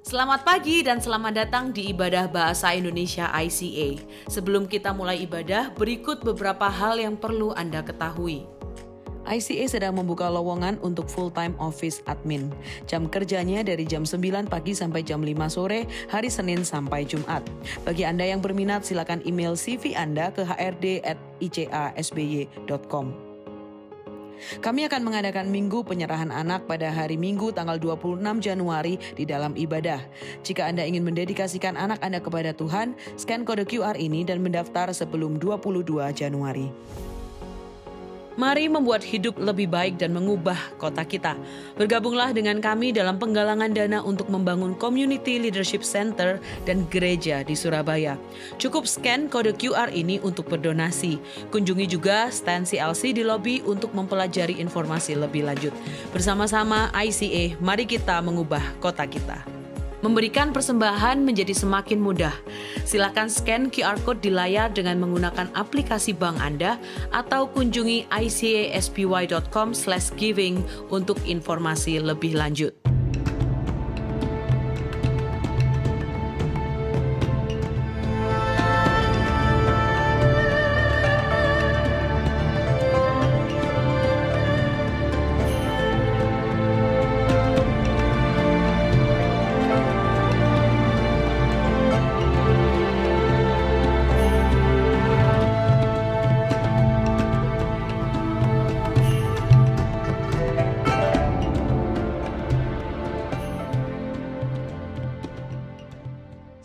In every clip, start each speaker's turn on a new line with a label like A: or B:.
A: Selamat pagi dan selamat datang di Ibadah Bahasa Indonesia ICA. Sebelum kita mulai ibadah, berikut beberapa hal yang perlu Anda ketahui. ICA sedang membuka lowongan untuk full-time office admin. Jam kerjanya dari jam 9 pagi sampai jam 5 sore, hari Senin sampai Jumat. Bagi Anda yang berminat, silakan email CV Anda ke hrd@icasby.com. Kami akan mengadakan minggu penyerahan anak pada hari Minggu tanggal 26 Januari di dalam ibadah. Jika Anda ingin mendedikasikan anak Anda kepada Tuhan, scan kode QR ini dan mendaftar sebelum 22 Januari. Mari membuat hidup lebih baik dan mengubah kota kita. Bergabunglah dengan kami dalam penggalangan dana untuk membangun Community Leadership Center dan gereja di Surabaya. Cukup scan kode QR ini untuk berdonasi. Kunjungi juga stand CLC di lobi untuk mempelajari informasi lebih lanjut. Bersama-sama ICA, mari kita mengubah kota kita. Memberikan persembahan menjadi semakin mudah. Silakan scan QR Code di layar dengan menggunakan aplikasi bank Anda atau kunjungi icaspy.com/giving untuk informasi lebih lanjut.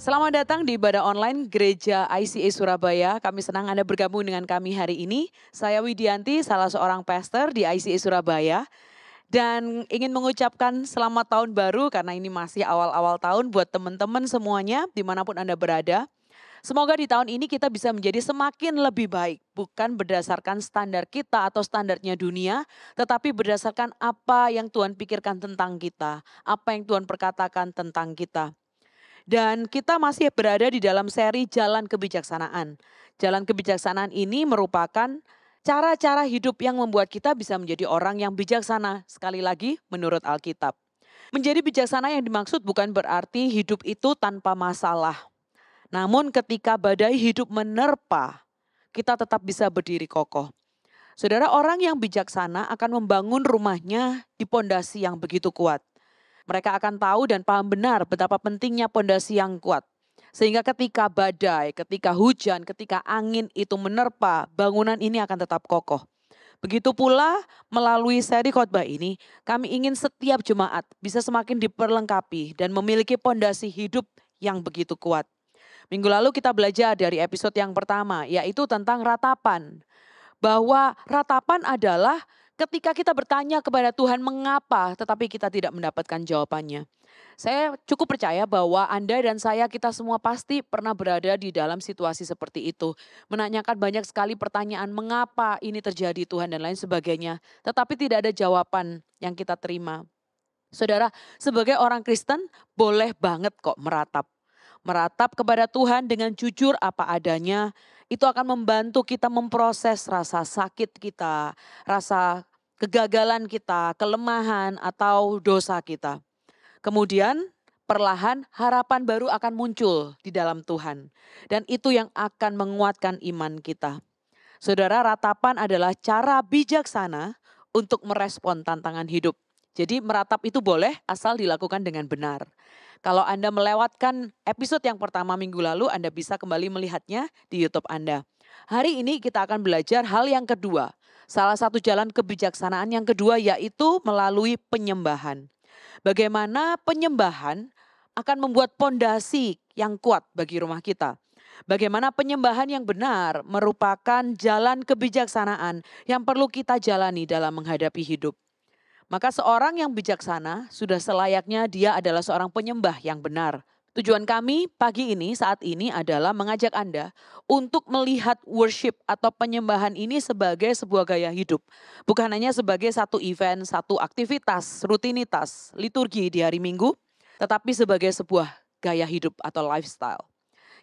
A: Selamat datang di ibadah online Gereja ICA Surabaya. Kami senang Anda bergabung dengan kami hari ini. Saya Widianti, salah seorang pastor di ICA Surabaya. Dan ingin mengucapkan selamat tahun baru karena ini masih awal-awal tahun buat teman-teman semuanya dimanapun Anda berada. Semoga di tahun ini kita bisa menjadi semakin lebih baik. Bukan berdasarkan standar kita atau standarnya dunia, tetapi berdasarkan apa yang Tuhan pikirkan tentang kita. Apa yang Tuhan perkatakan tentang kita. Dan kita masih berada di dalam seri Jalan Kebijaksanaan. Jalan kebijaksanaan ini merupakan cara-cara hidup yang membuat kita bisa menjadi orang yang bijaksana. Sekali lagi menurut Alkitab. Menjadi bijaksana yang dimaksud bukan berarti hidup itu tanpa masalah. Namun ketika badai hidup menerpa, kita tetap bisa berdiri kokoh. Saudara, orang yang bijaksana akan membangun rumahnya di pondasi yang begitu kuat. Mereka akan tahu dan paham benar betapa pentingnya pondasi yang kuat. Sehingga ketika badai, ketika hujan, ketika angin itu menerpa, bangunan ini akan tetap kokoh. Begitu pula melalui seri khotbah ini, kami ingin setiap jemaat bisa semakin diperlengkapi dan memiliki pondasi hidup yang begitu kuat. Minggu lalu kita belajar dari episode yang pertama, yaitu tentang ratapan. Bahwa ratapan adalah ketika kita bertanya kepada Tuhan mengapa, tetapi kita tidak mendapatkan jawabannya. Saya cukup percaya bahwa Anda dan saya, kita semua pasti pernah berada di dalam situasi seperti itu. Menanyakan banyak sekali pertanyaan mengapa ini terjadi Tuhan dan lain sebagainya. Tetapi tidak ada jawaban yang kita terima. Saudara, sebagai orang Kristen boleh banget kok meratap. Meratap kepada Tuhan dengan jujur apa adanya, itu akan membantu kita memproses rasa sakit kita, rasa kegagalan kita, kelemahan atau dosa kita. Kemudian perlahan harapan baru akan muncul di dalam Tuhan. Dan itu yang akan menguatkan iman kita. Saudara, ratapan adalah cara bijaksana untuk merespon tantangan hidup. Jadi meratap itu boleh asal dilakukan dengan benar. Kalau Anda melewatkan episode yang pertama minggu lalu, Anda bisa kembali melihatnya di YouTube Anda. Hari ini kita akan belajar hal yang kedua. Salah satu jalan kebijaksanaan yang kedua yaitu melalui penyembahan. Bagaimana penyembahan akan membuat pondasi yang kuat bagi rumah kita. Bagaimana penyembahan yang benar merupakan jalan kebijaksanaan yang perlu kita jalani dalam menghadapi hidup. Maka seorang yang bijaksana sudah selayaknya dia adalah seorang penyembah yang benar. Tujuan kami pagi ini saat ini adalah mengajak Anda untuk melihat worship atau penyembahan ini sebagai sebuah gaya hidup. Bukan hanya sebagai satu event, satu aktivitas, rutinitas, liturgi di hari Minggu. Tetapi sebagai sebuah gaya hidup atau lifestyle.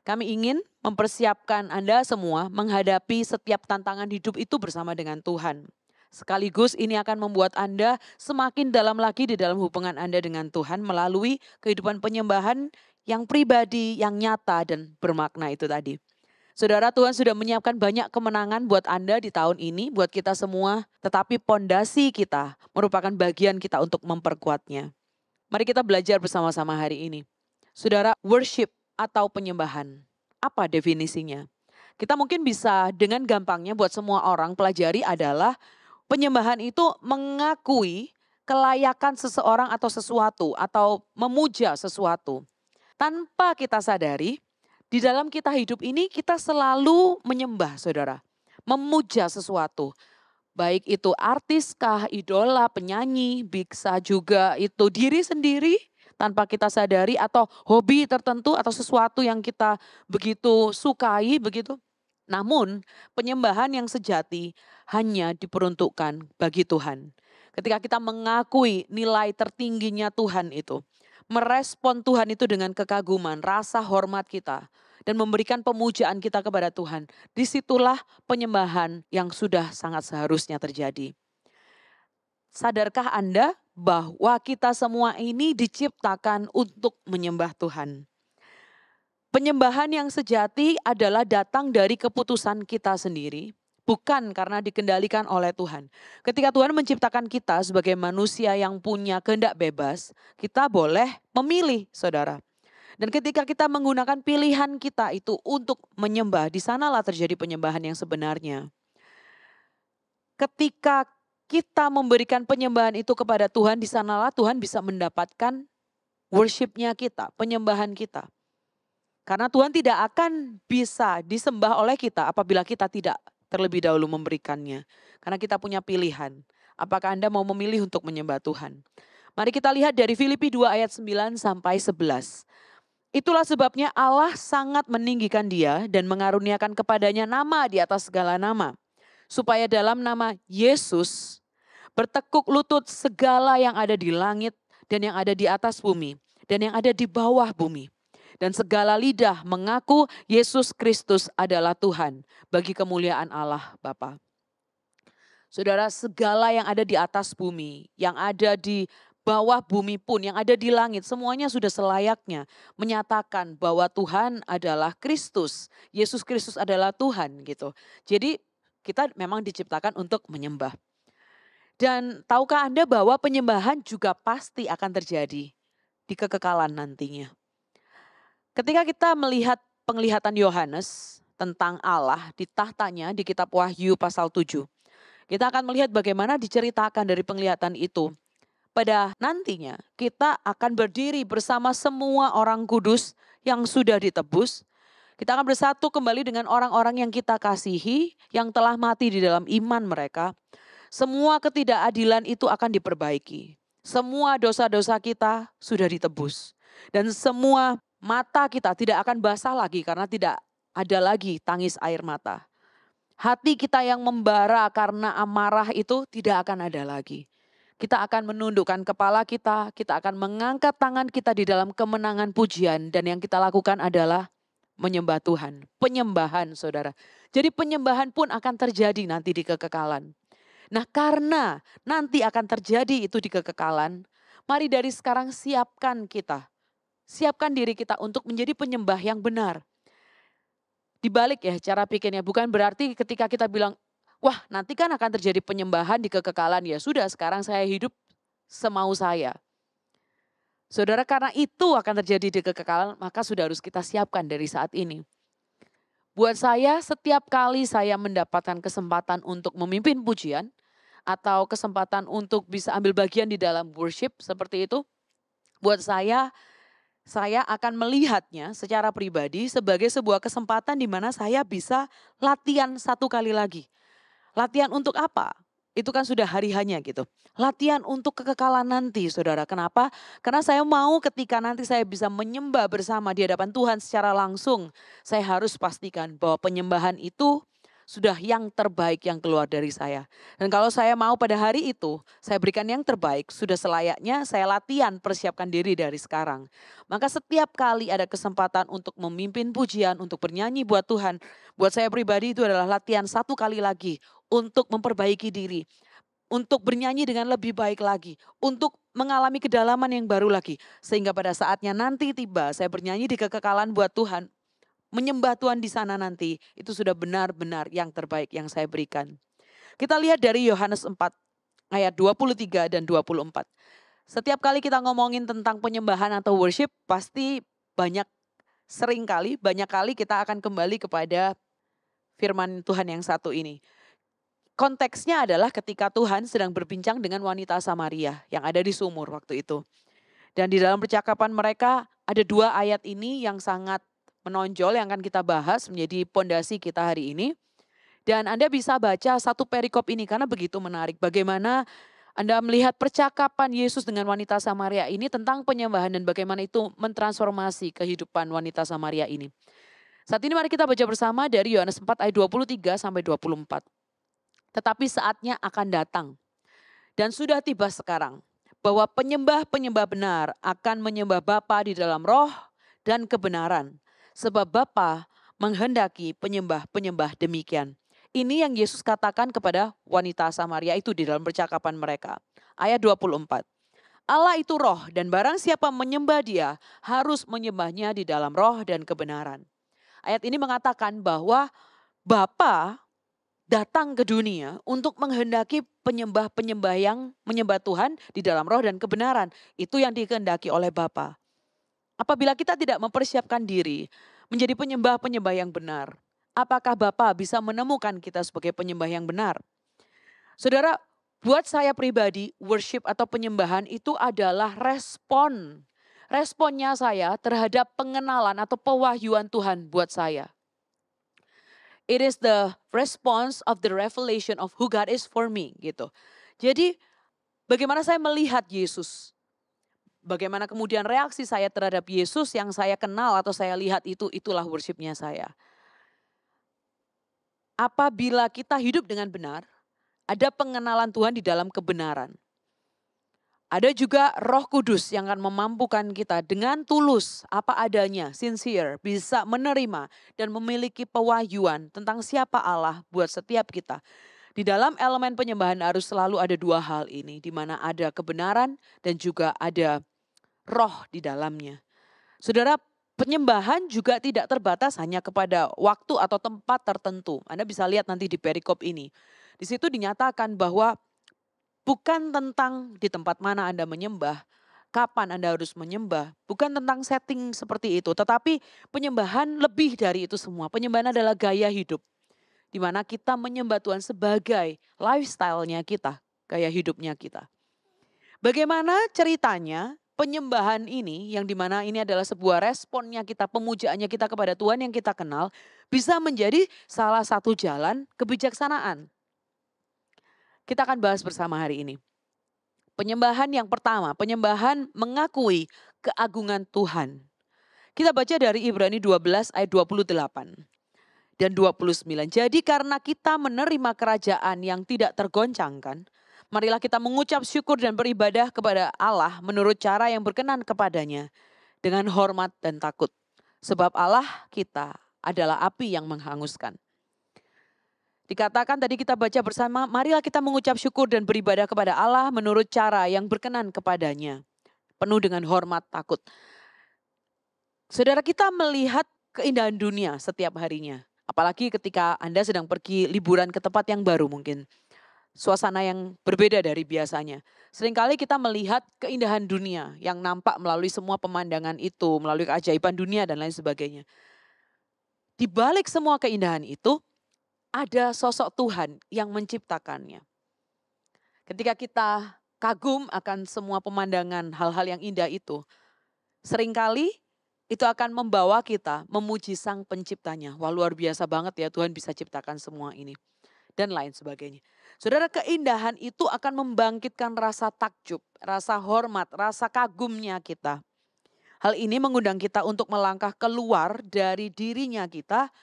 A: Kami ingin mempersiapkan Anda semua menghadapi setiap tantangan hidup itu bersama dengan Tuhan. Sekaligus ini akan membuat Anda semakin dalam lagi di dalam hubungan Anda dengan Tuhan melalui kehidupan penyembahan yang pribadi, yang nyata dan bermakna itu tadi. Saudara, Tuhan sudah menyiapkan banyak kemenangan buat Anda di tahun ini, buat kita semua. Tetapi pondasi kita merupakan bagian kita untuk memperkuatnya. Mari kita belajar bersama-sama hari ini. Saudara, worship atau penyembahan, apa definisinya? Kita mungkin bisa dengan gampangnya buat semua orang pelajari adalah penyembahan itu mengakui kelayakan seseorang atau sesuatu atau memuja sesuatu. Tanpa kita sadari, di dalam kita hidup ini kita selalu menyembah, saudara. Memuja sesuatu. Baik itu artis kah, idola, penyanyi, bisa juga itu diri sendiri tanpa kita sadari atau hobi tertentu atau sesuatu yang kita begitu sukai begitu. Namun penyembahan yang sejati hanya diperuntukkan bagi Tuhan. Ketika kita mengakui nilai tertingginya Tuhan itu, merespon Tuhan itu dengan kekaguman, rasa hormat kita, dan memberikan pemujaan kita kepada Tuhan. Disitulah penyembahan yang sudah sangat seharusnya terjadi. Sadarkah Anda bahwa kita semua ini diciptakan untuk menyembah Tuhan? Penyembahan yang sejati adalah datang dari keputusan kita sendiri, bukan karena dikendalikan oleh Tuhan. Ketika Tuhan menciptakan kita sebagai manusia yang punya kehendak bebas, kita boleh memilih, saudara. Dan ketika kita menggunakan pilihan kita itu untuk menyembah, di sanalah terjadi penyembahan yang sebenarnya. Ketika kita memberikan penyembahan itu kepada Tuhan, di sanalah Tuhan bisa mendapatkan worship-nya kita, penyembahan kita. Karena Tuhan tidak akan bisa disembah oleh kita apabila kita tidak terlebih dahulu memberikannya. Karena kita punya pilihan. Apakah Anda mau memilih untuk menyembah Tuhan? Mari kita lihat dari Filipi 2 ayat 9 sampai 11. Itulah sebabnya Allah sangat meninggikan dia dan mengaruniakan kepadanya nama di atas segala nama. Supaya dalam nama Yesus bertekuk lutut segala yang ada di langit dan yang ada di atas bumi dan yang ada di bawah bumi. Dan segala lidah mengaku Yesus Kristus adalah Tuhan bagi kemuliaan Allah Bapa. Saudara, segala yang ada di atas bumi, yang ada di bawah bumi pun, yang ada di langit, semuanya sudah selayaknya menyatakan bahwa Tuhan adalah Kristus. Yesus Kristus adalah Tuhan gitu. Jadi kita memang diciptakan untuk menyembah. Dan tahukah Anda bahwa penyembahan juga pasti akan terjadi di kekekalan nantinya. Ketika kita melihat penglihatan Yohanes tentang Allah di tahtanya di kitab Wahyu pasal 7. Kita akan melihat bagaimana diceritakan dari penglihatan itu. Pada nantinya kita akan berdiri bersama semua orang kudus yang sudah ditebus. Kita akan bersatu kembali dengan orang-orang yang kita kasihi, yang telah mati di dalam iman mereka. Semua ketidakadilan itu akan diperbaiki. Semua dosa-dosa kita sudah ditebus. Dan semua mata kita tidak akan basah lagi karena tidak ada lagi tangis air mata. Hati kita yang membara karena amarah itu tidak akan ada lagi. Kita akan menundukkan kepala kita akan mengangkat tangan kita di dalam kemenangan pujian. Dan yang kita lakukan adalah menyembah Tuhan. Penyembahan, saudara. Jadi penyembahan pun akan terjadi nanti di kekekalan. Nah, karena nanti akan terjadi itu di kekekalan, mari dari sekarang siapkan kita. Siapkan diri kita untuk menjadi penyembah yang benar. Dibalik ya cara pikirnya, bukan berarti ketika kita bilang, wah nanti kan akan terjadi penyembahan di kekekalan, ya sudah sekarang saya hidup semau saya. Saudara, karena itu akan terjadi di kekekalan, maka sudah harus kita siapkan dari saat ini. Buat saya, setiap kali saya mendapatkan kesempatan untuk memimpin pujian, atau kesempatan untuk bisa ambil bagian di dalam worship seperti itu, buat saya akan melihatnya secara pribadi sebagai sebuah kesempatan di mana saya bisa latihan satu kali lagi. Latihan untuk apa? Itu kan sudah hari-hanya gitu. Latihan untuk kekekalan nanti, saudara. Kenapa? Karena saya mau ketika nanti saya bisa menyembah bersama di hadapan Tuhan secara langsung, saya harus pastikan bahwa penyembahan itu sudah yang terbaik yang keluar dari saya. Dan kalau saya mau pada hari itu, saya berikan yang terbaik, sudah selayaknya saya latihan persiapkan diri dari sekarang. Maka setiap kali ada kesempatan untuk memimpin pujian, untuk bernyanyi buat Tuhan, buat saya pribadi itu adalah latihan satu kali lagi untuk memperbaiki diri. untuk bernyanyi dengan lebih baik lagi, untuk mengalami kedalaman yang baru lagi. Sehingga pada saatnya nanti tiba, saya bernyanyi di kekekalan buat Tuhan, menyembah Tuhan di sana nanti, itu sudah benar-benar yang terbaik yang saya berikan. Kita lihat dari Yohanes 4 ayat 23 dan 24. Setiap kali kita ngomongin tentang penyembahan atau worship, pasti banyak kali kita akan kembali kepada firman Tuhan yang satu ini. Konteksnya adalah ketika Tuhan sedang berbincang dengan wanita Samaria yang ada di sumur waktu itu. Dan di dalam percakapan mereka ada 2 ayat ini yang sangat menonjol yang akan kita bahas menjadi pondasi kita hari ini. Dan Anda bisa baca satu perikop ini karena begitu menarik. Bagaimana Anda melihat percakapan Yesus dengan wanita Samaria ini tentang penyembahan dan bagaimana itu mentransformasi kehidupan wanita Samaria ini. Saat ini mari kita baca bersama dari Yohanes 4 ayat 23 sampai 24. Tetapi saatnya akan datang dan sudah tiba sekarang bahwa penyembah-penyembah benar akan menyembah Bapa di dalam roh dan kebenaran. Sebab Bapa menghendaki penyembah-penyembah demikian. Ini yang Yesus katakan kepada wanita Samaria itu di dalam percakapan mereka. Ayat 24. Allah itu roh dan barang siapa menyembah dia harus menyembahnya di dalam roh dan kebenaran. Ayat ini mengatakan bahwa Bapa datang ke dunia untuk menghendaki penyembah-penyembah yang menyembah Tuhan di dalam roh dan kebenaran. Itu yang dikehendaki oleh Bapa. Apabila kita tidak mempersiapkan diri menjadi penyembah-penyembah yang benar, apakah Bapa bisa menemukan kita sebagai penyembah yang benar? Saudara, buat saya pribadi, worship atau penyembahan itu adalah respon. Responnya saya terhadap pengenalan atau pewahyuan Tuhan buat saya. It is the response of the revelation of who God is for me gitu. Jadi bagaimana saya melihat Yesus? Bagaimana kemudian reaksi saya terhadap Yesus yang saya kenal atau saya lihat itulah worshipnya saya. Apabila kita hidup dengan benar, ada pengenalan Tuhan di dalam kebenaran. Ada juga Roh Kudus yang akan memampukan kita dengan tulus, apa adanya, sincere, bisa menerima dan memiliki pewahyuan tentang siapa Allah buat setiap kita. Di dalam elemen penyembahan harus selalu ada 2 hal ini, di mana ada kebenaran dan juga ada roh di dalamnya. Saudara, penyembahan juga tidak terbatas hanya kepada waktu atau tempat tertentu. Anda bisa lihat nanti di perikop ini. Di situ dinyatakan bahwa bukan tentang di tempat mana Anda menyembah, kapan Anda harus menyembah, bukan tentang setting seperti itu, tetapi penyembahan lebih dari itu semua. Penyembahan adalah gaya hidup, di mana kita menyembah Tuhan sebagai lifestyle-nya kita, gaya hidupnya kita. Bagaimana ceritanya penyembahan ini, yang dimana ini adalah sebuah responnya kita, pemujaannya kita kepada Tuhan yang kita kenal, bisa menjadi salah satu jalan kebijaksanaan. Kita akan bahas bersama hari ini. Penyembahan yang pertama, penyembahan mengakui keagungan Tuhan. Kita baca dari Ibrani 12 ayat 28 dan 29. Jadi karena kita menerima kerajaan yang tidak tergoncangkan, marilah kita mengucap syukur dan beribadah kepada Allah menurut cara yang berkenan kepadanya dengan hormat dan takut. Sebab Allah kita adalah api yang menghanguskan. Dikatakan tadi kita baca bersama, marilah kita mengucap syukur dan beribadah kepada Allah menurut cara yang berkenan kepadanya. Penuh dengan hormat, takut. Saudara, kita melihat keindahan dunia setiap harinya. Apalagi ketika Anda sedang pergi liburan ke tempat yang baru mungkin. Suasana yang berbeda dari biasanya. Seringkali kita melihat keindahan dunia yang nampak melalui semua pemandangan itu, melalui keajaiban dunia dan lain sebagainya. Di balik semua keindahan itu, ada sosok Tuhan yang menciptakannya. Ketika kita kagum akan semua pemandangan hal-hal yang indah itu, seringkali itu akan membawa kita memuji Sang Penciptanya. Wah, luar biasa banget ya Tuhan bisa ciptakan semua ini. Dan lain sebagainya. Saudara, keindahan itu akan membangkitkan rasa takjub, rasa hormat, rasa kagumnya kita. Hal ini mengundang kita untuk melangkah keluar dari dirinya kita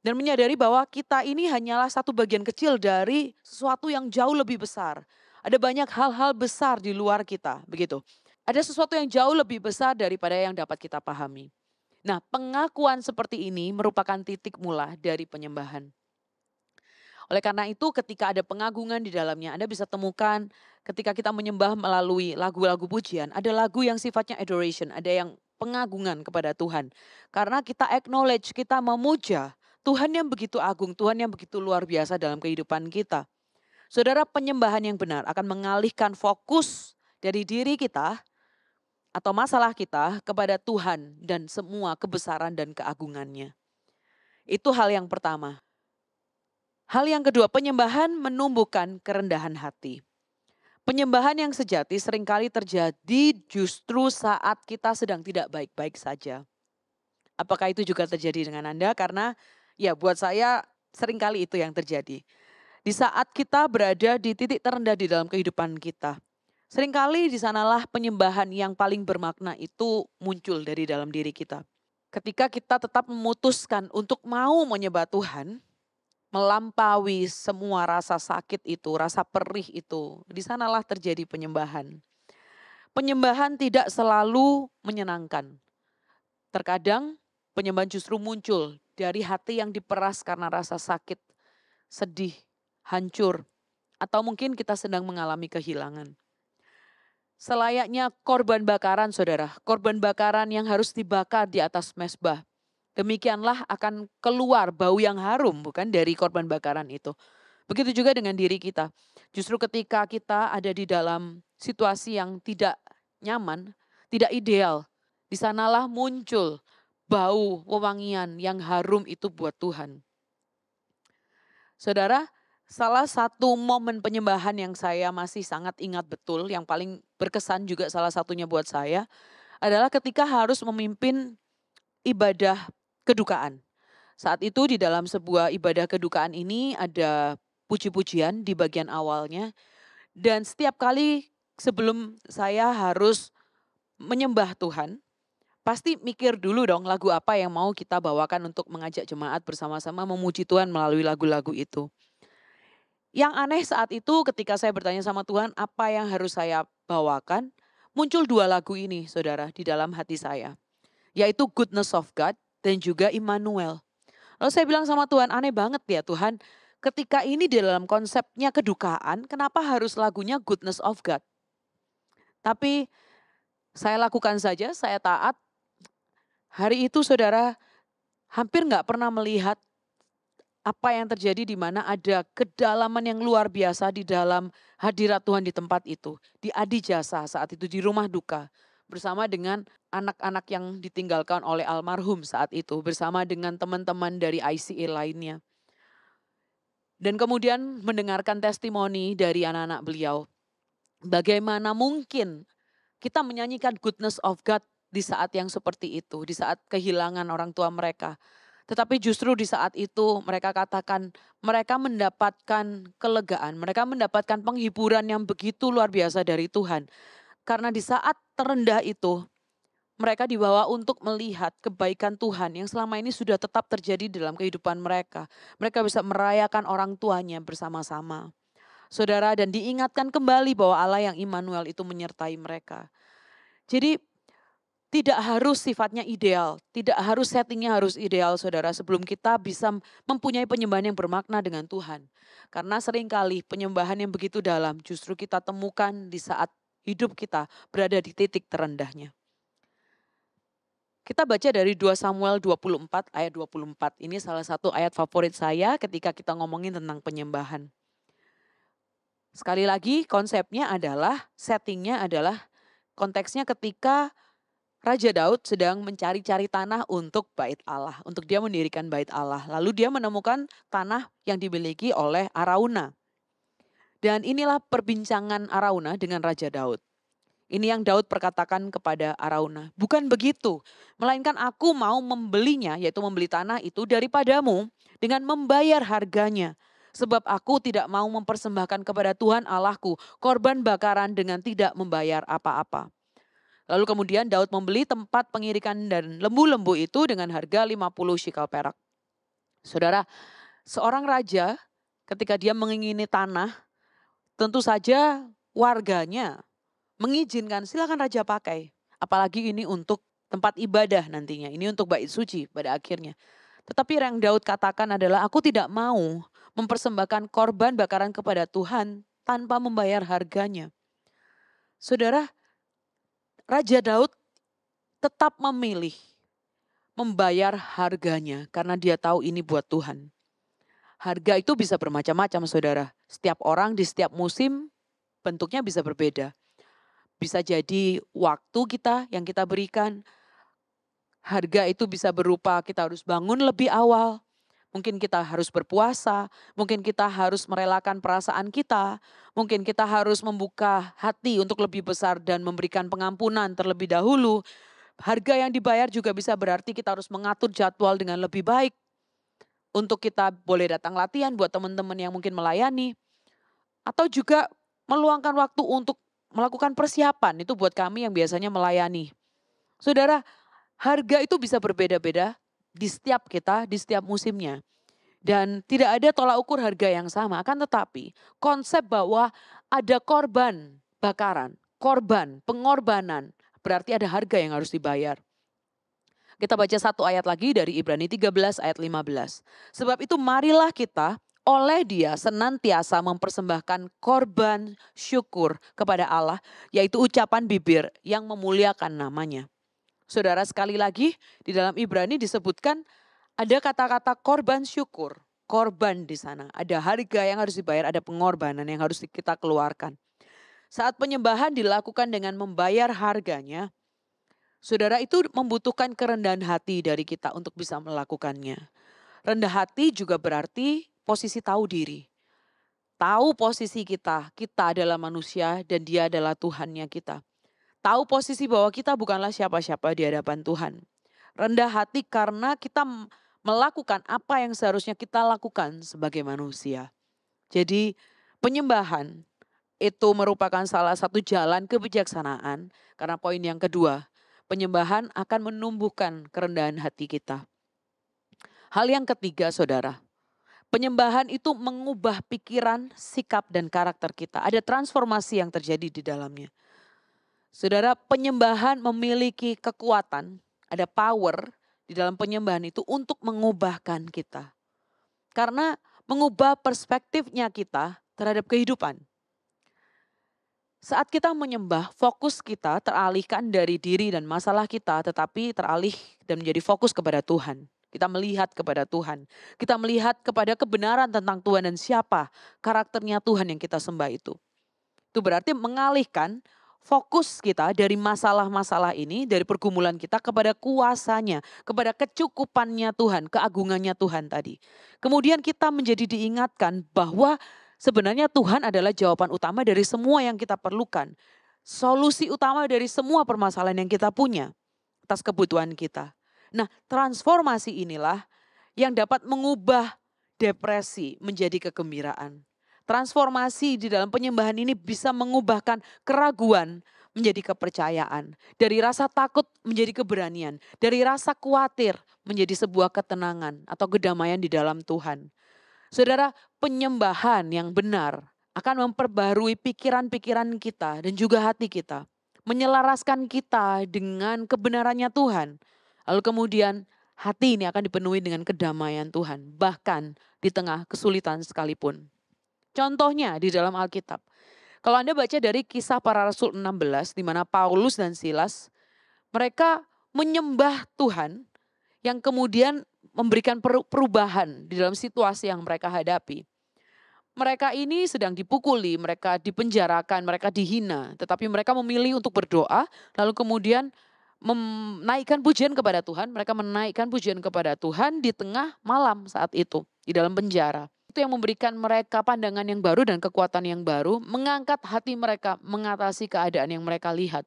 A: dan menyadari bahwa kita ini hanyalah satu bagian kecil dari sesuatu yang jauh lebih besar. Ada banyak hal-hal besar di luar kita, begitu. Ada sesuatu yang jauh lebih besar daripada yang dapat kita pahami. Nah, pengakuan seperti ini merupakan titik mula dari penyembahan. Oleh karena itu ketika ada pengagungan di dalamnya, Anda bisa temukan ketika kita menyembah melalui lagu-lagu pujian, ada lagu yang sifatnya adoration, ada yang pengagungan kepada Tuhan. Karena kita acknowledge, kita memuja Tuhan yang begitu agung, Tuhan yang begitu luar biasa dalam kehidupan kita. Saudara, penyembahan yang benar akan mengalihkan fokus dari diri kita atau masalah kita kepada Tuhan dan semua kebesaran dan keagungannya. Itu hal yang pertama. Hal yang kedua, penyembahan menumbuhkan kerendahan hati. Penyembahan yang sejati seringkali terjadi justru saat kita sedang tidak baik-baik saja. Apakah itu juga terjadi dengan Anda? Karena ya buat saya seringkali itu yang terjadi. Di saat kita berada di titik terendah di dalam kehidupan kita. Seringkali di sanalah penyembahan yang paling bermakna itu muncul dari dalam diri kita. Ketika kita tetap memutuskan untuk mau menyembah Tuhan, melampaui semua rasa sakit itu, rasa perih itu, di sanalah terjadi penyembahan. Penyembahan tidak selalu menyenangkan. Terkadang penyembahan justru muncul dari hati yang diperas karena rasa sakit, sedih, hancur, atau mungkin kita sedang mengalami kehilangan. Selayaknya korban bakaran, saudara, korban bakaran yang harus dibakar di atas mezbah. Demikianlah akan keluar bau yang harum, bukan, dari korban bakaran itu. Begitu juga dengan diri kita. Justru ketika kita ada di dalam situasi yang tidak nyaman, tidak ideal, di sanalah muncul bau wewangian yang harum itu buat Tuhan. Saudara, salah satu momen penyembahan yang saya masih sangat ingat betul, yang paling berkesan juga salah satunya buat saya, adalah ketika harus memimpin ibadah kedukaan. Saat itu di dalam sebuah ibadah kedukaan ini ada puji-pujian di bagian awalnya. Dan setiap kali sebelum saya harus menyembah Tuhan, pasti mikir dulu dong lagu apa yang mau kita bawakan untuk mengajak jemaat bersama-sama memuji Tuhan melalui lagu-lagu itu. Yang aneh saat itu ketika saya bertanya sama Tuhan apa yang harus saya bawakan, muncul dua lagu ini saudara di dalam hati saya. Yaitu Goodness of God dan juga Immanuel. Lalu saya bilang sama Tuhan, aneh banget ya Tuhan, ketika ini di dalam konsepnya kedukaan, kenapa harus lagunya Goodness of God? Tapi saya lakukan saja, saya taat. Hari itu saudara hampir gak pernah melihat apa yang terjadi di mana ada kedalaman yang luar biasa di dalam hadirat Tuhan di tempat itu. Di Adijasa saat itu di rumah duka. Bersama dengan anak-anak yang ditinggalkan oleh almarhum saat itu. Bersama dengan teman-teman dari ICA lainnya. Dan kemudian mendengarkan testimoni dari anak-anak beliau. Bagaimana mungkin kita menyanyikan goodness of God di saat yang seperti itu. Di saat kehilangan orang tua mereka. Tetapi justru di saat itu mereka katakan mereka mendapatkan kelegaan. Mereka mendapatkan penghiburan yang begitu luar biasa dari Tuhan. Karena di saat terendah itu mereka dibawa untuk melihat kebaikan Tuhan yang selama ini sudah tetap terjadi dalam kehidupan mereka. Mereka bisa merayakan orang tuanya bersama-sama. Saudara, dan diingatkan kembali bahwa Allah yang Immanuel itu menyertai mereka. Jadi tidak harus sifatnya ideal, tidak harus settingnya harus ideal saudara sebelum kita bisa mempunyai penyembahan yang bermakna dengan Tuhan. Karena seringkali penyembahan yang begitu dalam justru kita temukan di saat hidup kita berada di titik terendahnya. Kita baca dari 2 Samuel 24 ayat 24, ini salah satu ayat favorit saya ketika kita ngomongin tentang penyembahan. Sekali lagi konsepnya adalah, settingnya adalah konteksnya ketika Raja Daud sedang mencari-cari tanah untuk bait Allah, untuk dia mendirikan bait Allah. Lalu dia menemukan tanah yang dimiliki oleh Arauna. Dan inilah perbincangan Arauna dengan Raja Daud. Ini yang Daud perkatakan kepada Arauna, bukan begitu, melainkan aku mau membelinya, yaitu membeli tanah itu daripadamu dengan membayar harganya. Sebab aku tidak mau mempersembahkan kepada Tuhan Allahku korban bakaran dengan tidak membayar apa-apa. Lalu kemudian Daud membeli tempat pengirikan dan lembu-lembu itu dengan harga 50 shikal perak. Saudara, seorang raja ketika dia mengingini tanah, tentu saja warganya mengizinkan silakan raja pakai. Apalagi ini untuk tempat ibadah nantinya, ini untuk bait suci pada akhirnya. Tetapi yang Daud katakan adalah aku tidak mau mempersembahkan korban bakaran kepada Tuhan tanpa membayar harganya. Saudara, Raja Daud tetap memilih membayar harganya karena dia tahu ini buat Tuhan. Harga itu bisa bermacam-macam, saudara. Setiap orang di setiap musim bentuknya bisa berbeda. Bisa jadi waktu kita yang kita berikan. Harga itu bisa berupa kita harus bangun lebih awal. Mungkin kita harus berpuasa. Mungkin kita harus merelakan perasaan kita. Mungkin kita harus membuka hati untuk lebih besar dan memberikan pengampunan terlebih dahulu. Harga yang dibayar juga bisa berarti kita harus mengatur jadwal dengan lebih baik. Untuk kita boleh datang latihan buat teman-teman yang mungkin melayani. Atau juga meluangkan waktu untuk melakukan persiapan. Itu buat kami yang biasanya melayani. Saudara, harga itu bisa berbeda-beda di setiap kita, di setiap musimnya. Dan tidak ada tolak ukur harga yang sama. Akan tetapi konsep bahwa ada korban bakaran, korban, pengorbanan. Berarti ada harga yang harus dibayar. Kita baca satu ayat lagi dari Ibrani 13 ayat 15. Sebab itu marilah kita oleh Dia senantiasa mempersembahkan korban syukur kepada Allah, yaitu ucapan bibir yang memuliakan namanya. Saudara, sekali lagi di dalam Ibrani disebutkan ada kata-kata korban syukur, korban di sana. Ada harga yang harus dibayar, ada pengorbanan yang harus kita keluarkan. Saat penyembahan dilakukan dengan membayar harganya, saudara, itu membutuhkan kerendahan hati dari kita untuk bisa melakukannya. Rendah hati juga berarti posisi tahu diri. Tahu posisi kita adalah manusia dan Dia adalah Tuhannya kita. Tahu posisi bahwa kita bukanlah siapa-siapa di hadapan Tuhan. Rendah hati karena kita melakukan apa yang seharusnya kita lakukan sebagai manusia. Jadi penyembahan itu merupakan salah satu jalan kebijaksanaan. Karena poin yang kedua, penyembahan akan menumbuhkan kerendahan hati kita. Hal yang ketiga, saudara, penyembahan itu mengubah pikiran, sikap, dan karakter kita. Ada transformasi yang terjadi di dalamnya. Saudara, penyembahan memiliki kekuatan, ada power di dalam penyembahan itu untuk mengubahkan kita. Karena mengubah perspektifnya kita terhadap kehidupan. Saat kita menyembah, fokus kita teralihkan dari diri dan masalah kita, tetapi teralih dan menjadi fokus kepada Tuhan. Kita melihat kepada Tuhan. Kita melihat kepada kebenaran tentang Tuhan dan siapa karakternya Tuhan yang kita sembah itu. Itu berarti mengalihkan fokus kita dari masalah-masalah ini, dari pergumulan kita kepada kuasanya, kepada kecukupannya Tuhan, keagungannya Tuhan tadi. Kemudian kita menjadi diingatkan bahwa sebenarnya Tuhan adalah jawaban utama dari semua yang kita perlukan. Solusi utama dari semua permasalahan yang kita punya atas kebutuhan kita. Nah, transformasi inilah yang dapat mengubah depresi menjadi kegembiraan. Transformasi di dalam penyembahan ini bisa mengubahkan keraguan menjadi kepercayaan. Dari rasa takut menjadi keberanian. Dari rasa khawatir menjadi sebuah ketenangan atau kedamaian di dalam Tuhan. Saudara, penyembahan yang benar akan memperbarui pikiran-pikiran kita dan juga hati kita. Menyelaraskan kita dengan kebenarannya Tuhan. Lalu kemudian hati ini akan dipenuhi dengan kedamaian Tuhan. Bahkan di tengah kesulitan sekalipun. Contohnya di dalam Alkitab. Kalau Anda baca dari Kisah Para Rasul 16, di mana Paulus dan Silas, mereka menyembah Tuhan yang kemudian memberikan perubahan di dalam situasi yang mereka hadapi. Mereka ini sedang dipukuli, mereka dipenjarakan, mereka dihina. Tetapi mereka memilih untuk berdoa, lalu kemudian menaikkan pujian kepada Tuhan. Mereka menaikkan pujian kepada Tuhan di tengah malam saat itu, di dalam penjara. Itu yang memberikan mereka pandangan yang baru dan kekuatan yang baru, mengangkat hati mereka mengatasi keadaan yang mereka lihat.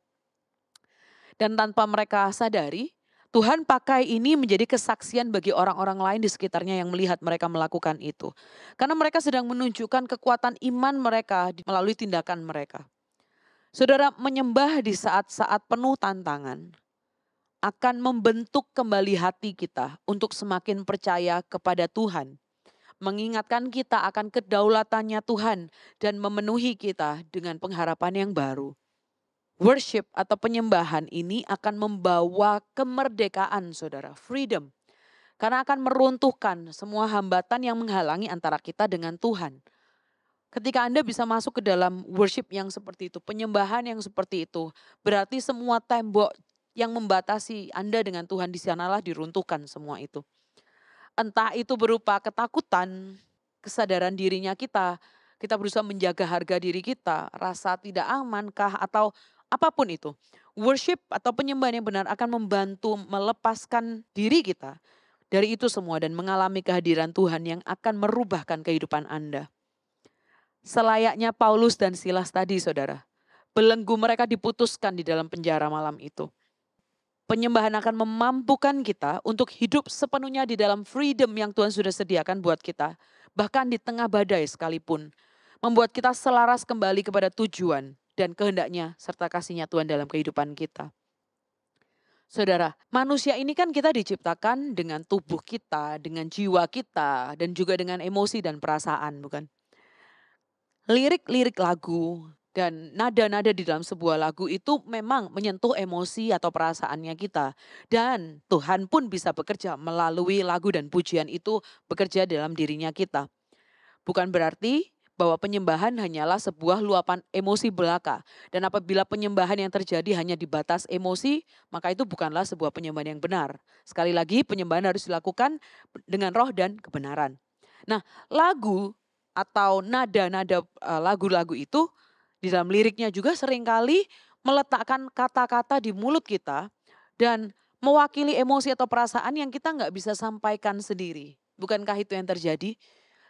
A: Dan tanpa mereka sadari, Tuhan pakai ini menjadi kesaksian bagi orang-orang lain di sekitarnya yang melihat mereka melakukan itu. Karena mereka sedang menunjukkan kekuatan iman mereka melalui tindakan mereka. Saudara, menyembah di saat-saat penuh tantangan akan membentuk kembali hati kita untuk semakin percaya kepada Tuhan. Mengingatkan kita akan kedaulatannya Tuhan dan memenuhi kita dengan pengharapan yang baru. Worship atau penyembahan ini akan membawa kemerdekaan, saudara, freedom. Karena akan meruntuhkan semua hambatan yang menghalangi antara kita dengan Tuhan. Ketika Anda bisa masuk ke dalam worship yang seperti itu, penyembahan yang seperti itu, berarti semua tembok yang membatasi Anda dengan Tuhan di sanalah diruntuhkan semua itu. Entah itu berupa ketakutan, kesadaran dirinya kita berusaha menjaga harga diri kita, rasa tidak amankah atau apapun itu. Worship atau penyembahan yang benar akan membantu melepaskan diri kita dari itu semua dan mengalami kehadiran Tuhan yang akan merubahkan kehidupan Anda. Selayaknya Paulus dan Silas tadi, saudara. Belenggu mereka diputuskan di dalam penjara malam itu. Penyembahan akan memampukan kita untuk hidup sepenuhnya di dalam freedom yang Tuhan sudah sediakan buat kita. Bahkan di tengah badai sekalipun. Membuat kita selaras kembali kepada tujuan dan kehendaknya serta kasihnya Tuhan dalam kehidupan kita. Saudara, manusia ini kan kita diciptakan dengan tubuh kita, dengan jiwa kita, dan juga dengan emosi dan perasaan, bukan? Lirik-lirik lagu dan nada-nada di dalam sebuah lagu itu memang menyentuh emosi atau perasaannya kita. Dan Tuhan pun bisa bekerja melalui lagu dan pujian itu bekerja dalam dirinya kita. Bukan berarti bahwa penyembahan hanyalah sebuah luapan emosi belaka. Dan apabila penyembahan yang terjadi hanya di batas emosi, maka itu bukanlah sebuah penyembahan yang benar. Sekali lagi penyembahan harus dilakukan dengan roh dan kebenaran. Nah, lagu atau nada-nada lagu-lagu itu di dalam liriknya juga seringkali meletakkan kata-kata di mulut kita dan mewakili emosi atau perasaan yang kita nggak bisa sampaikan sendiri. Bukankah itu yang terjadi?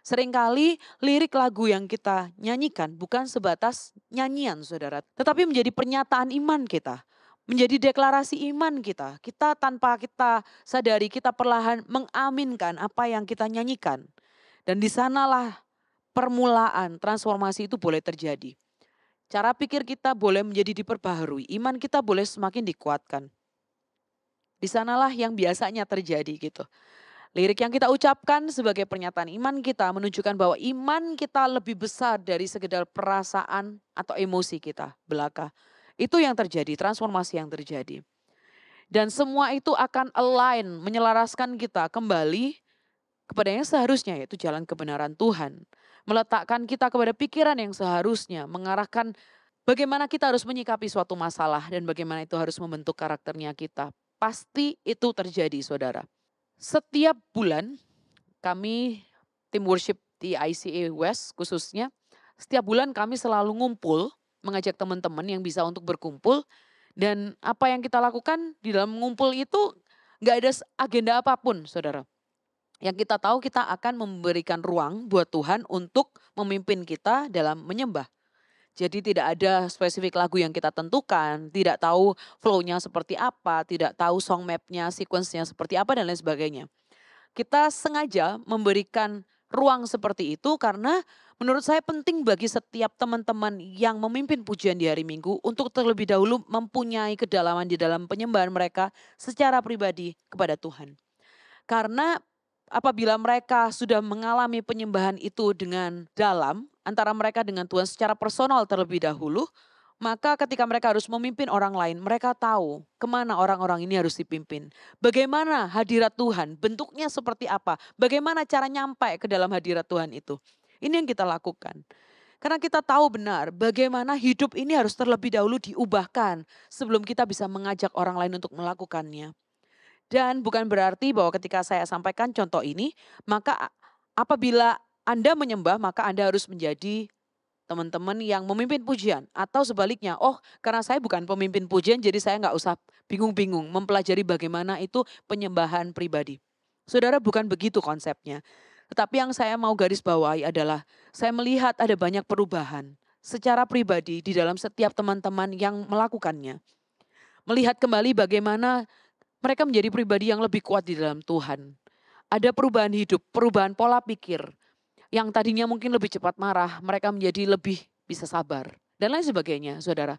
A: Seringkali lirik lagu yang kita nyanyikan bukan sebatas nyanyian, saudara, tetapi menjadi pernyataan iman kita, menjadi deklarasi iman kita. Kita tanpa kita sadari, kita perlahan mengaminkan apa yang kita nyanyikan. Dan di sanalah permulaan transformasi itu boleh terjadi. Cara pikir kita boleh menjadi diperbaharui, iman kita boleh semakin dikuatkan. Di sanalah yang biasanya terjadi gitu. Lirik yang kita ucapkan sebagai pernyataan iman kita menunjukkan bahwa iman kita lebih besar dari sekedar perasaan atau emosi kita belaka. Itu yang terjadi, transformasi yang terjadi. Dan semua itu akan align, menyelaraskan kita kembali kepada yang seharusnya, yaitu jalan kebenaran Tuhan. Meletakkan kita kepada pikiran yang seharusnya, mengarahkan bagaimana kita harus menyikapi suatu masalah dan bagaimana itu harus membentuk karakternya kita. Pasti itu terjadi, saudara. Setiap bulan kami tim worship di ICA West khususnya, setiap bulan kami selalu ngumpul, mengajak teman-teman yang bisa untuk berkumpul. Dan apa yang kita lakukan di dalam ngumpul itu gak ada agenda apapun, saudara. Yang kita tahu kita akan memberikan ruang buat Tuhan untuk memimpin kita dalam menyembah. Jadi tidak ada spesifik lagu yang kita tentukan, tidak tahu flow-nya seperti apa, tidak tahu song map-nya, sequence-nya seperti apa dan lain sebagainya. Kita sengaja memberikan ruang seperti itu karena menurut saya penting bagi setiap teman-teman yang memimpin pujian di hari Minggu untuk terlebih dahulu mempunyai kedalaman di dalam penyembahan mereka secara pribadi kepada Tuhan. Karena apabila mereka sudah mengalami penyembahan itu dengan dalam, antara mereka dengan Tuhan secara personal terlebih dahulu, maka ketika mereka harus memimpin orang lain, mereka tahu kemana orang-orang ini harus dipimpin. Bagaimana hadirat Tuhan, bentuknya seperti apa, bagaimana cara nyampai ke dalam hadirat Tuhan itu. Ini yang kita lakukan. Karena kita tahu benar bagaimana hidup ini harus terlebih dahulu diubahkan sebelum kita bisa mengajak orang lain untuk melakukannya. Dan bukan berarti bahwa ketika saya sampaikan contoh ini, maka apabila Anda menyembah, maka Anda harus menjadi teman-teman yang memimpin pujian. Atau sebaliknya, oh karena saya bukan pemimpin pujian, jadi saya nggak usah bingung-bingung mempelajari bagaimana itu penyembahan pribadi. Saudara, bukan begitu konsepnya. Tetapi yang saya mau garis bawahi adalah, saya melihat ada banyak perubahan secara pribadi di dalam setiap teman-teman yang melakukannya. Melihat kembali bagaimana mereka menjadi pribadi yang lebih kuat di dalam Tuhan. Ada perubahan hidup, perubahan pola pikir. Yang tadinya mungkin lebih cepat marah, mereka menjadi lebih bisa sabar. Dan lain sebagainya, saudara.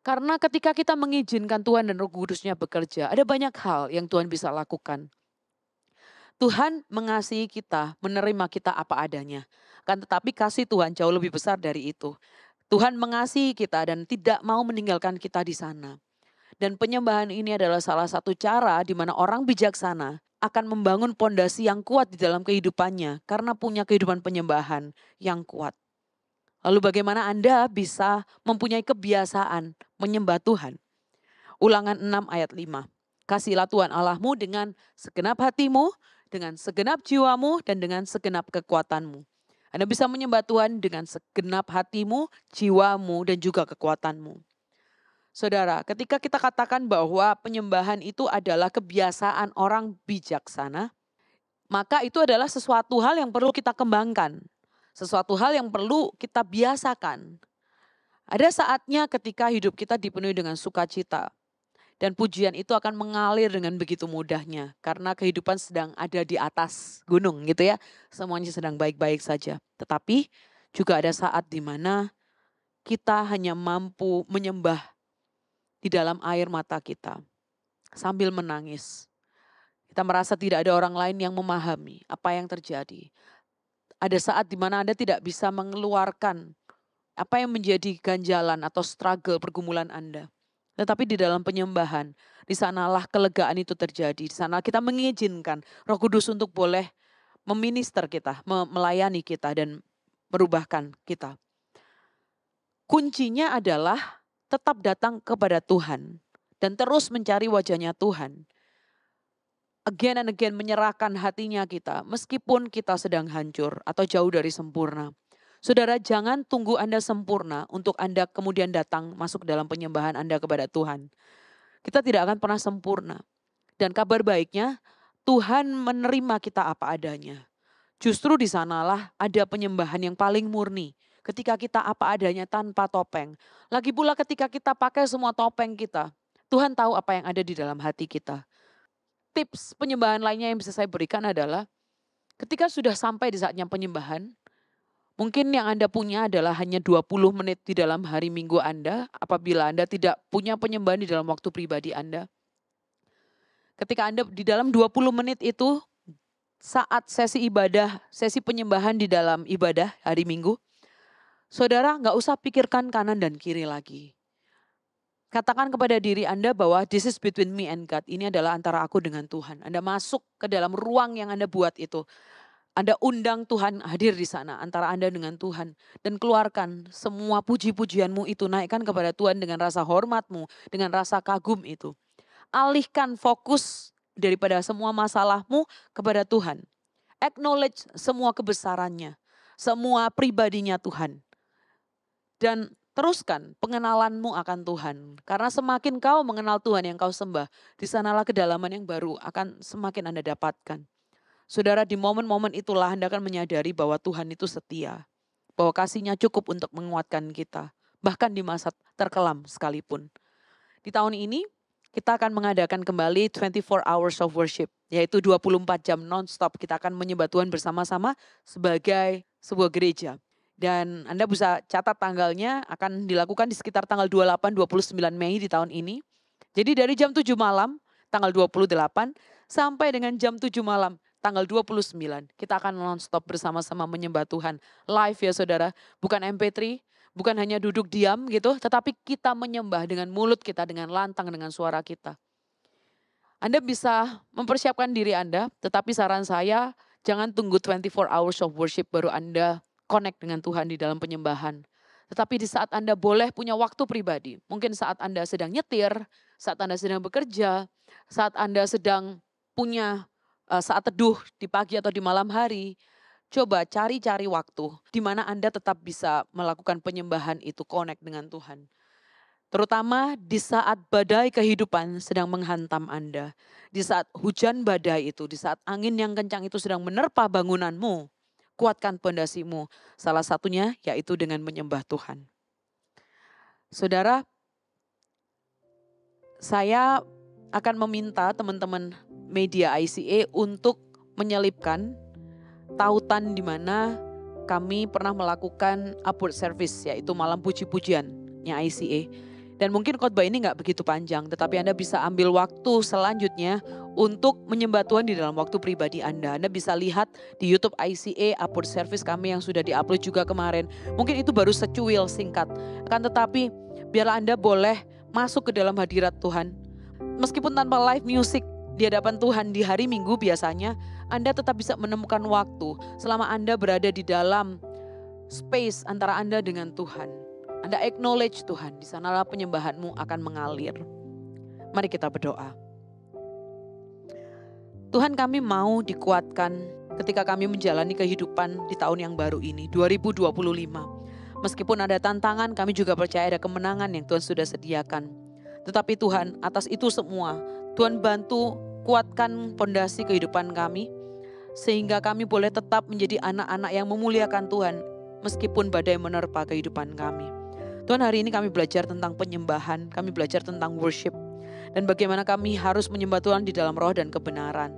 A: Karena ketika kita mengizinkan Tuhan dan Roh Kudusnya bekerja, ada banyak hal yang Tuhan bisa lakukan. Tuhan mengasihi kita, menerima kita apa adanya. Kan tetapi kasih Tuhan jauh lebih besar dari itu. Tuhan mengasihi kita dan tidak mau meninggalkan kita di sana. Dan penyembahan ini adalah salah satu cara di mana orang bijaksana akan membangun pondasi yang kuat di dalam kehidupannya karena punya kehidupan penyembahan yang kuat. Lalu bagaimana Anda bisa mempunyai kebiasaan menyembah Tuhan? Ulangan 6 ayat 5. Kasihilah Tuhan Allahmu dengan segenap hatimu, dengan segenap jiwamu, dan dengan segenap kekuatanmu. Anda bisa menyembah Tuhan dengan segenap hatimu, jiwamu, dan juga kekuatanmu. Saudara, ketika kita katakan bahwa penyembahan itu adalah kebiasaan orang bijaksana, maka itu adalah sesuatu hal yang perlu kita kembangkan. Sesuatu hal yang perlu kita biasakan. Ada saatnya ketika hidup kita dipenuhi dengan sukacita. Dan pujian itu akan mengalir dengan begitu mudahnya. Karena kehidupan sedang ada di atas gunung gitu ya. Semuanya sedang baik-baik saja. Tetapi juga ada saat di mana kita hanya mampu menyembah di dalam air mata kita. Sambil menangis. Kita merasa tidak ada orang lain yang memahami apa yang terjadi. Ada saat di mana Anda tidak bisa mengeluarkan apa yang menjadi ganjalan atau struggle pergumulan Anda. Tetapi di dalam penyembahan, di sanalah kelegaan itu terjadi. Di sana kita mengizinkan Roh Kudus untuk boleh meminister kita, melayani kita dan merubahkan kita. Kuncinya adalah tetap datang kepada Tuhan dan terus mencari wajahnya Tuhan. Again and again menyerahkan hatinya kita meskipun kita sedang hancur atau jauh dari sempurna. Saudara, jangan tunggu Anda sempurna untuk Anda kemudian datang masuk dalam penyembahan Anda kepada Tuhan. Kita tidak akan pernah sempurna. Dan kabar baiknya, Tuhan menerima kita apa adanya. Justru di sanalah ada penyembahan yang paling murni. Ketika kita apa adanya tanpa topeng. Lagi pula ketika kita pakai semua topeng kita, Tuhan tahu apa yang ada di dalam hati kita. Tips penyembahan lainnya yang bisa saya berikan adalah ketika sudah sampai di saatnya penyembahan, mungkin yang Anda punya adalah hanya 20 menit di dalam hari Minggu Anda apabila Anda tidak punya penyembahan di dalam waktu pribadi Anda. Ketika Anda di dalam 20 menit itu saat sesi ibadah, sesi penyembahan di dalam ibadah hari Minggu, saudara nggak usah pikirkan kanan dan kiri lagi. Katakan kepada diri Anda bahwa this is between me and God. Ini adalah antara aku dengan Tuhan. Anda masuk ke dalam ruang yang Anda buat itu. Anda undang Tuhan hadir di sana antara Anda dengan Tuhan. Dan keluarkan semua puji-pujianmu itu. Naikkan kepada Tuhan dengan rasa hormatmu. Dengan rasa kagum itu. Alihkan fokus daripada semua masalahmu kepada Tuhan. Acknowledge semua kebesarannya. Semua pribadinya Tuhan. Dan teruskan pengenalanmu akan Tuhan. Karena semakin kau mengenal Tuhan yang kau sembah, di sanalah kedalaman yang baru akan semakin Anda dapatkan. Saudara, di momen-momen itulah Anda akan menyadari bahwa Tuhan itu setia. Bahwa kasih-Nya cukup untuk menguatkan kita. Bahkan di masa terkelam sekalipun. Di tahun ini kita akan mengadakan kembali 24 hours of worship. Yaitu 24 jam non-stop kita akan menyembah Tuhan bersama-sama sebagai sebuah gereja. Dan Anda bisa catat tanggalnya akan dilakukan di sekitar tanggal 28-29 Mei di tahun ini. Jadi dari jam 7 malam tanggal 28 sampai dengan jam 7 malam tanggal 29. Kita akan non-stop bersama-sama menyembah Tuhan. Live ya saudara, bukan MP3, bukan hanya duduk diam gitu. Tetapi kita menyembah dengan mulut kita, dengan lantang, dengan suara kita. Anda bisa mempersiapkan diri Anda, tetapi saran saya jangan tunggu 24 hours of worship baru Anda connect dengan Tuhan di dalam penyembahan. Tetapi di saat Anda boleh punya waktu pribadi. Mungkin saat Anda sedang nyetir, saat Anda sedang bekerja, saat Anda sedang punya saat teduh di pagi atau di malam hari. Coba cari-cari waktu di mana Anda tetap bisa melakukan penyembahan itu, connect dengan Tuhan. Terutama di saat badai kehidupan sedang menghantam Anda. Di saat hujan badai itu, di saat angin yang kencang itu sedang menerpa bangunanmu. Kuatkan pondasimu. Salah satunya yaitu dengan menyembah Tuhan. Saudara, saya akan meminta teman-teman media ICA untuk menyelipkan tautan di mana kami pernah melakukan upward service, yaitu malam puji-pujiannya ICA. Dan mungkin khotbah ini gak begitu panjang, tetapi Anda bisa ambil waktu selanjutnya untuk menyembah Tuhan di dalam waktu pribadi Anda. Anda bisa lihat di YouTube ICA upward service kami yang sudah diupload juga kemarin. Mungkin itu baru secuil singkat. Akan tetapi biarlah Anda boleh masuk ke dalam hadirat Tuhan. Meskipun tanpa live music di hadapan Tuhan di hari Minggu, biasanya Anda tetap bisa menemukan waktu selama Anda berada di dalam space antara Anda dengan Tuhan. Anda acknowledge Tuhan, di sanalah penyembahanmu akan mengalir. Mari kita berdoa. Tuhan, kami mau dikuatkan ketika kami menjalani kehidupan di tahun yang baru ini, 2025. Meskipun ada tantangan, kami juga percaya ada kemenangan yang Tuhan sudah sediakan. Tetapi Tuhan, atas itu semua, Tuhan bantu kuatkan fondasi kehidupan kami, sehingga kami boleh tetap menjadi anak-anak yang memuliakan Tuhan, meskipun badai menerpa kehidupan kami. Tuhan, hari ini kami belajar tentang penyembahan, kami belajar tentang worship, dan bagaimana kami harus menyembah Tuhan di dalam roh dan kebenaran.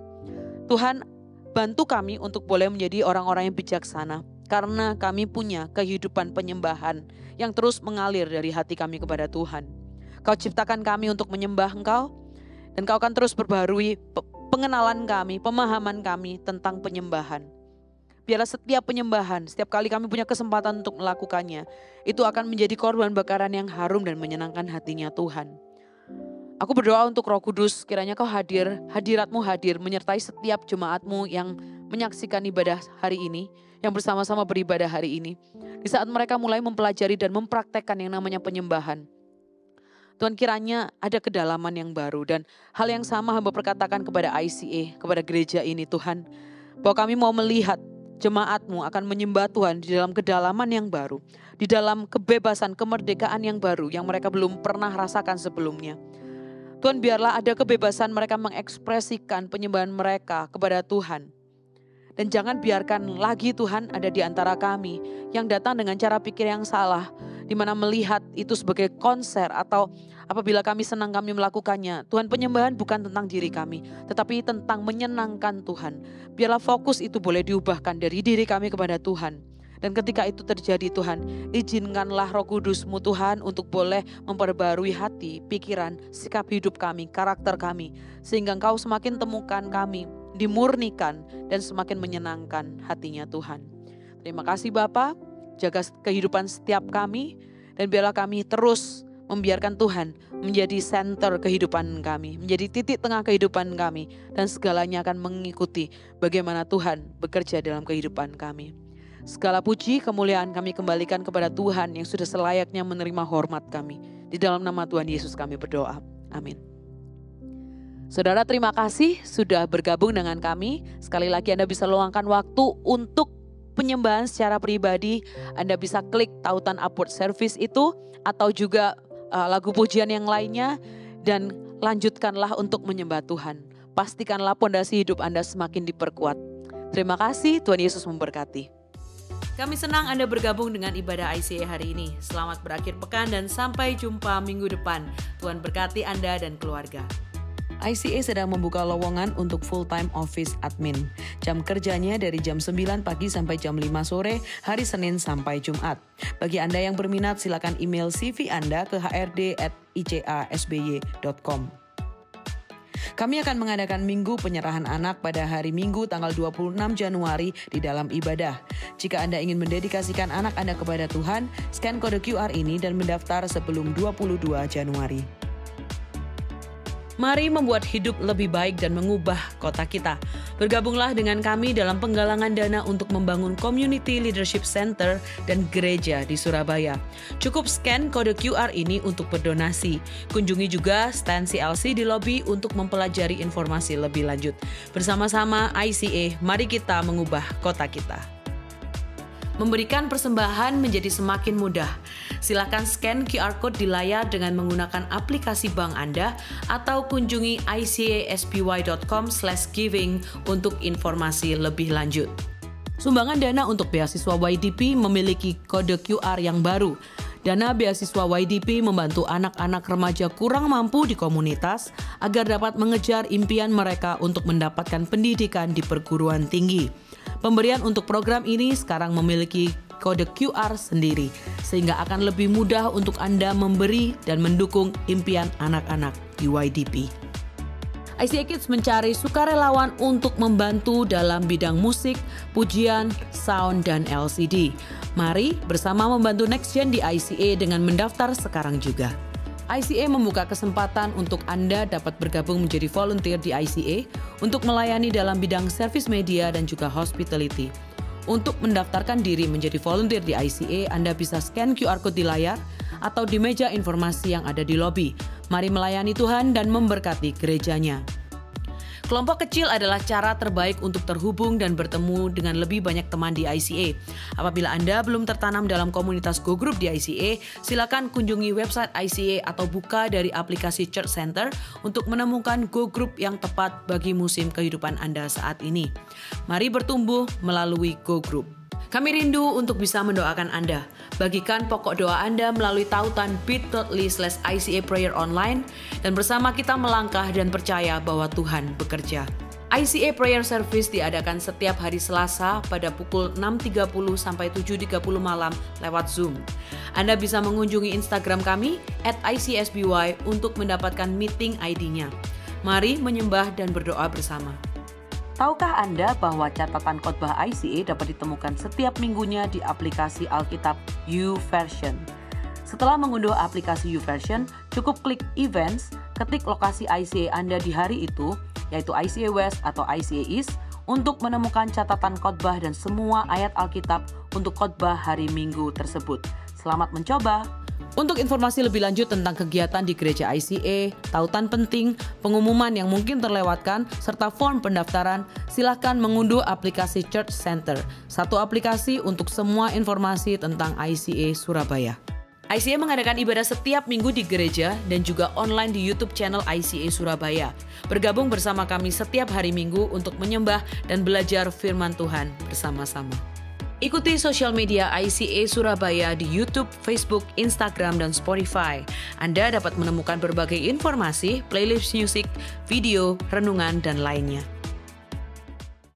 A: Tuhan, bantu kami untuk boleh menjadi orang-orang yang bijaksana, karena kami punya kehidupan penyembahan yang terus mengalir dari hati kami kepada Tuhan. Kau ciptakan kami untuk menyembah Engkau, dan Kau akan terus perbaharui pengenalan kami, pemahaman kami tentang penyembahan. Biarlah setiap penyembahan, setiap kali kami punya kesempatan untuk melakukannya, itu akan menjadi korban bakaran yang harum dan menyenangkan hatinya Tuhan. Aku berdoa untuk Roh Kudus, kiranya Kau hadir, hadirat-Mu hadir, menyertai setiap jemaat-Mu yang menyaksikan ibadah hari ini, yang bersama-sama beribadah hari ini. Di saat mereka mulai mempelajari dan mempraktekkan yang namanya penyembahan, Tuhan, kiranya ada kedalaman yang baru, dan hal yang sama hamba perkatakan kepada ICA, kepada gereja ini Tuhan, bahwa kami mau melihat jemaat-Mu akan menyembah Tuhan di dalam kedalaman yang baru, di dalam kebebasan, kemerdekaan yang baru yang mereka belum pernah rasakan sebelumnya. Tuhan, biarlah ada kebebasan mereka mengekspresikan penyembahan mereka kepada Tuhan. Dan jangan biarkan lagi Tuhan ada di antara kami yang datang dengan cara pikir yang salah, di mana melihat itu sebagai konser, atau apabila kami senang kami melakukannya. Tuhan, penyembahan bukan tentang diri kami, tetapi tentang menyenangkan Tuhan. Biarlah fokus itu boleh diubahkan dari diri kami kepada Tuhan. Dan ketika itu terjadi Tuhan, izinkanlah Roh Kudus-Mu Tuhan untuk boleh memperbarui hati, pikiran, sikap hidup kami, karakter kami. Sehingga Engkau semakin temukan kami, dimurnikan, dan semakin menyenangkan hatinya Tuhan. Terima kasih Bapa, jaga kehidupan setiap kami, dan biarlah kami terus membiarkan Tuhan menjadi center kehidupan kami, menjadi titik tengah kehidupan kami, dan segalanya akan mengikuti bagaimana Tuhan bekerja dalam kehidupan kami. Segala puji, kemuliaan kami kembalikan kepada Tuhan yang sudah selayaknya menerima hormat kami. Di dalam nama Tuhan Yesus kami berdoa. Amin. Saudara, terima kasih sudah bergabung dengan kami. Sekali lagi Anda bisa luangkan waktu untuk penyembahan secara pribadi. Anda bisa klik tautan upward service itu, atau juga lagu pujian yang lainnya, dan lanjutkanlah untuk menyembah Tuhan. Pastikanlah pondasi hidup Anda semakin diperkuat. Terima kasih, Tuhan Yesus memberkati. Kami senang Anda bergabung dengan ibadah ICA hari ini. Selamat berakhir pekan dan sampai jumpa minggu depan. Tuhan berkati Anda dan keluarga. ICA sedang membuka lowongan untuk full-time office admin. Jam kerjanya dari jam 9 pagi sampai jam 5 sore, hari Senin sampai Jumat. Bagi Anda yang berminat, silakan email CV Anda ke hrd@icasby.com. Kami akan mengadakan minggu penyerahan anak pada hari Minggu tanggal 26 Januari di dalam ibadah. Jika Anda ingin mendedikasikan anak Anda kepada Tuhan, scan kode QR ini dan mendaftar sebelum 22 Januari. Mari membuat hidup lebih baik dan mengubah kota kita. Bergabunglah dengan kami dalam penggalangan dana untuk membangun Community Leadership Center dan gereja di Surabaya. Cukup scan kode QR ini untuk berdonasi. Kunjungi juga stand CLC di lobi untuk mempelajari informasi lebih lanjut. Bersama-sama ICA, mari kita mengubah kota kita. Memberikan persembahan menjadi semakin mudah. Silakan scan QR Code di layar dengan menggunakan aplikasi bank Anda atau kunjungi icasby.com/giving untuk informasi lebih lanjut. Sumbangan dana untuk beasiswa YDP memiliki kode QR yang baru. Dana beasiswa YDP membantu anak-anak remaja kurang mampu di komunitas agar dapat mengejar impian mereka untuk mendapatkan pendidikan di perguruan tinggi. Pemberian untuk program ini sekarang memiliki kode QR sendiri, sehingga akan lebih mudah untuk Anda memberi dan mendukung impian anak-anak di YDP. ICA Kids mencari sukarelawan untuk membantu dalam bidang musik, pujian, sound, dan LCD. Mari bersama membantu Next Gen di ICA dengan mendaftar sekarang juga. ICA membuka kesempatan untuk Anda dapat bergabung menjadi volunteer di ICA untuk melayani dalam bidang service media dan juga hospitality. Untuk mendaftarkan diri menjadi volunteer di ICA, Anda bisa scan QR Code di layar atau di meja informasi yang ada di lobi. Mari melayani Tuhan dan memberkati gerejanya. Kelompok kecil adalah cara terbaik untuk terhubung dan bertemu dengan lebih banyak teman di ICA. Apabila Anda belum tertanam dalam komunitas Go Group di ICA, silakan kunjungi website ICA atau buka dari aplikasi Church Center untuk menemukan Go Group yang tepat bagi musim kehidupan Anda saat ini. Mari bertumbuh melalui Go Group. Kami rindu untuk bisa mendoakan Anda. Bagikan pokok doa Anda melalui tautan bit.ly/ICA Prayer Online dan bersama kita melangkah dan percaya bahwa Tuhan bekerja. ICA Prayer Service diadakan setiap hari Selasa pada pukul 6.30 sampai 7.30 malam lewat Zoom. Anda bisa mengunjungi Instagram kami @ICSBY untuk mendapatkan meeting ID-nya. Mari menyembah dan berdoa bersama. Tahukah Anda bahwa catatan khotbah ICA dapat ditemukan setiap minggunya di aplikasi Alkitab YouVersion? Setelah mengunduh aplikasi YouVersion, cukup klik Events, ketik lokasi ICA Anda di hari itu, yaitu ICA West atau ICA East, untuk menemukan catatan khotbah dan semua ayat Alkitab untuk khotbah hari Minggu tersebut. Selamat mencoba! Untuk informasi lebih lanjut tentang kegiatan di gereja ICA, tautan penting, pengumuman yang mungkin terlewatkan, serta form pendaftaran, silakan mengunduh aplikasi Church Center, satu aplikasi untuk semua informasi tentang ICA Surabaya. ICA mengadakan ibadah setiap minggu di gereja dan juga online di YouTube channel ICA Surabaya. Bergabung bersama kami setiap hari Minggu untuk menyembah dan belajar firman Tuhan bersama-sama. Ikuti sosial media ICA Surabaya di YouTube, Facebook, Instagram, dan Spotify. Anda dapat menemukan berbagai informasi, playlist musik, video, renungan, dan lainnya.